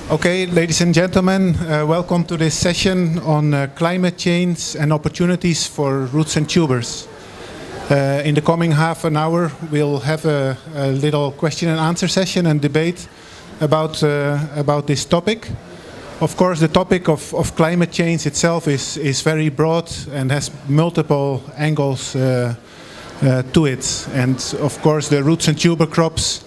Okay, ladies and gentlemen, welcome to this session on climate change and opportunities for roots and tubers. In the coming half an hour, we'll have a little question and answer session and debate about this topic. Of course, the topic of climate change itself is very broad and has multiple angles to it. And of course, the roots and tuber crops,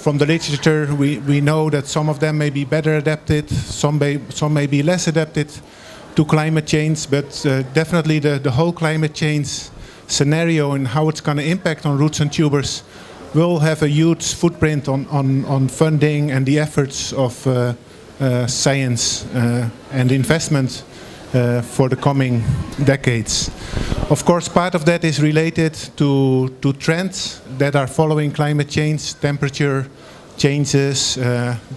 from the literature, we know that some of them may be better adapted, some may be less adapted to climate change, but definitely the whole climate change scenario and how it's going to impact on roots and tubers will have a huge footprint on funding and the efforts of science and investment for the coming decades. Of course, part of that is related to trends that are following climate change, temperature changes,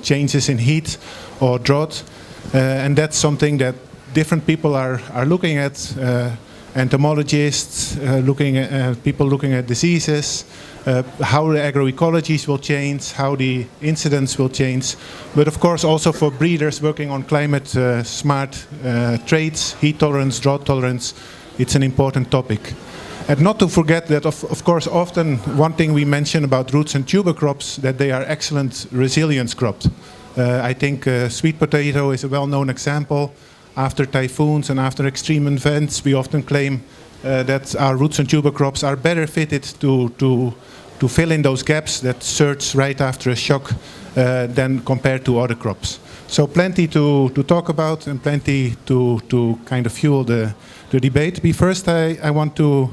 changes in heat or drought, and that's something that different people are looking at. Entomologists, people looking at diseases, how the agroecologies will change, how the incidents will change, but of course also for breeders working on climate smart traits, heat tolerance, drought tolerance, it's an important topic. And not to forget that of course often one thing we mention about roots and tuber crops, that they are excellent resilience crops. I think sweet potato is a well-known example. After typhoons and after extreme events, we often claim that our roots and tuber crops are better fitted to fill in those gaps that surge right after a shock than compared to other crops. So plenty to talk about and plenty to kind of fuel the debate. But first, I want to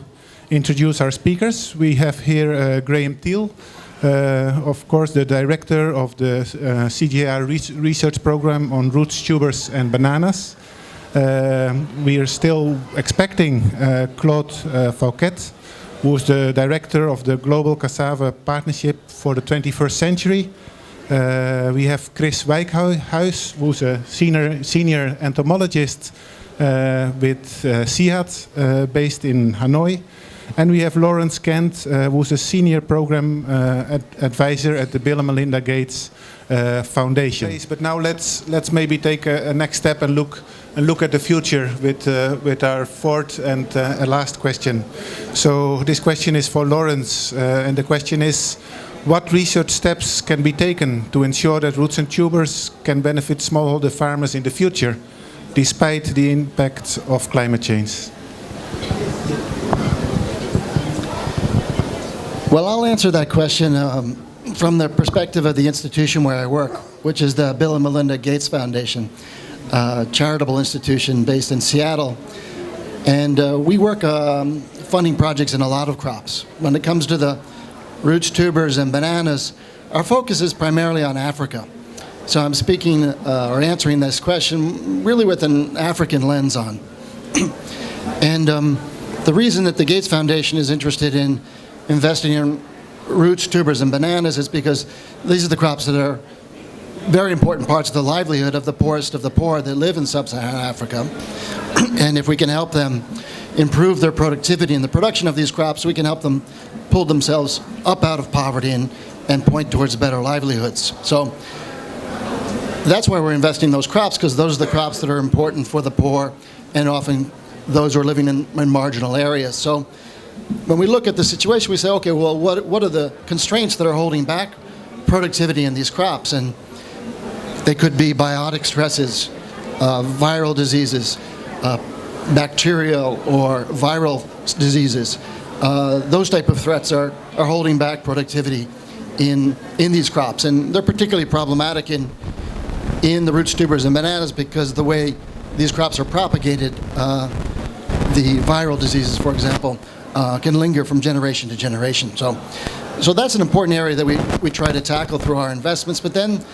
introduce our speakers. We have here Graham Thiel, of course, the director of the CGIAR research program on roots, tubers, and bananas. We are still expecting Claude Fauquet, who is the director of the Global Cassava Partnership for the 21st Century. We have Chris Wijkhuis, who's a senior entomologist with CIHAT, based in Hanoi. And we have Lawrence Kent, who's a senior program advisor at the Bill and Melinda Gates Foundation. But now let's maybe take a next step and look at the future with our fourth and last question. So this question is for Lawrence, and the question is, what research steps can be taken to ensure that roots and tubers can benefit smallholder farmers in the future, despite the impact of climate change? Well, I'll answer that question from the perspective of the institution where I work, which is the Bill and Melinda Gates Foundation, a charitable institution based in Seattle. And we work funding projects in a lot of crops. When it comes to the roots, tubers, and bananas, our focus is primarily on Africa. So I'm speaking or answering this question really with an African lens on. And the reason that the Gates Foundation is interested in investing in roots, tubers, and bananas is because these are the crops that are very important parts of the livelihood of the poorest of the poor that live in sub-Saharan Africa. And if we can help them improve their productivity in the production of these crops, we can help them pull themselves up out of poverty and point towards better livelihoods. So that's why we're investing in those crops, because those are the crops that are important for the poor and often those who are living in marginal areas. So when we look at the situation, we say, okay, well, what are the constraints that are holding back productivity in these crops? And they could be biotic stresses, viral diseases, bacterial or viral diseases. Those type of threats are holding back productivity in these crops. And they're particularly problematic in the roots, tubers, and bananas because the way these crops are propagated, the viral diseases, for example, can linger from generation to generation. So that's an important area that we try to tackle through our investments. But then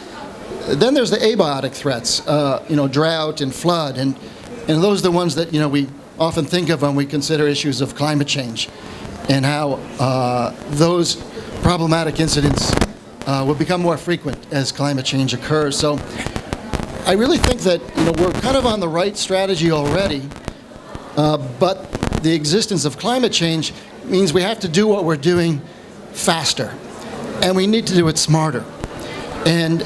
there's the abiotic threats, drought and flood, and those are the ones that we often think of when we consider issues of climate change, and how those problematic incidents will become more frequent as climate change occurs. So I really think that we're kind of on the right strategy already, but the existence of climate change means we have to do what we're doing faster, and we need to do it smarter. And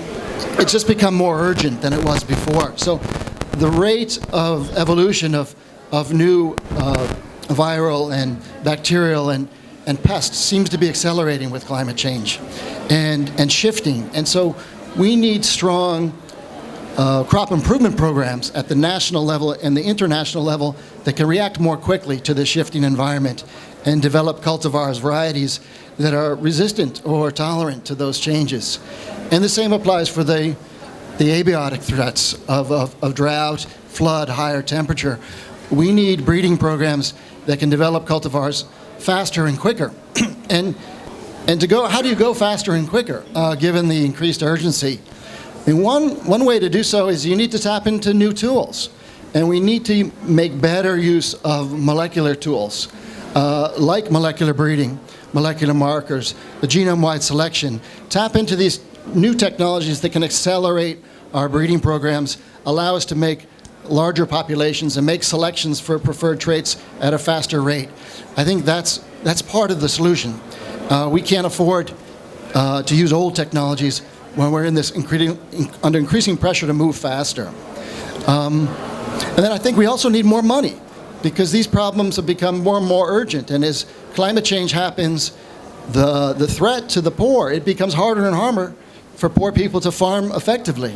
it's just become more urgent than it was before. So the rate of evolution of new viral and bacterial and pests seems to be accelerating with climate change and shifting. And so we need strong crop improvement programs at the national level and the international level that can react more quickly to the shifting environment and develop cultivars, varieties that are resistant or tolerant to those changes. And the same applies for the abiotic threats of drought, flood, higher temperature. We need breeding programs that can develop cultivars faster and quicker. and to go, how do you go faster and quicker given the increased urgency? I mean, one way to do so is you need to tap into new tools. And we need to make better use of molecular tools, like molecular breeding, molecular markers, the genome-wide selection. Tap into these new technologies that can accelerate our breeding programs, allow us to make larger populations and make selections for preferred traits at a faster rate. I think that's part of the solution. We can't afford to use old technologies when we're in this under increasing pressure to move faster. And then I think we also need more money because these problems have become more and more urgent. And as climate change happens, the threat to the poor, it becomes harder and harder for poor people to farm effectively.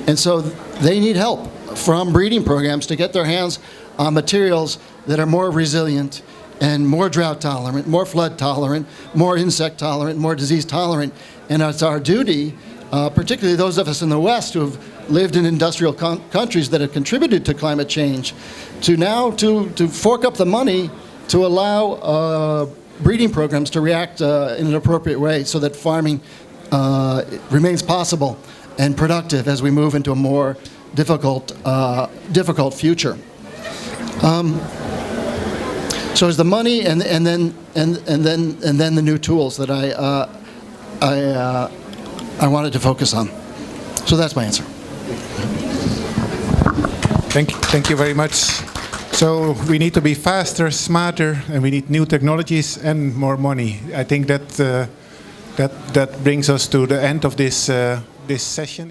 And so they need help from breeding programs to get their hands on materials that are more resilient and more drought tolerant, more flood tolerant, more insect tolerant, more disease tolerant. And it's our duty, particularly those of us in the West who have lived in industrial countries that have contributed to climate change, to now to fork up the money to allow breeding programs to react in an appropriate way so that farming remains possible and productive as we move into a more difficult future. So it's the money and then the new tools that I wanted to focus on. So that's my answer. Thank you very much. So we need to be faster, smarter, and we need new technologies and more money. I think that brings us to the end of this session.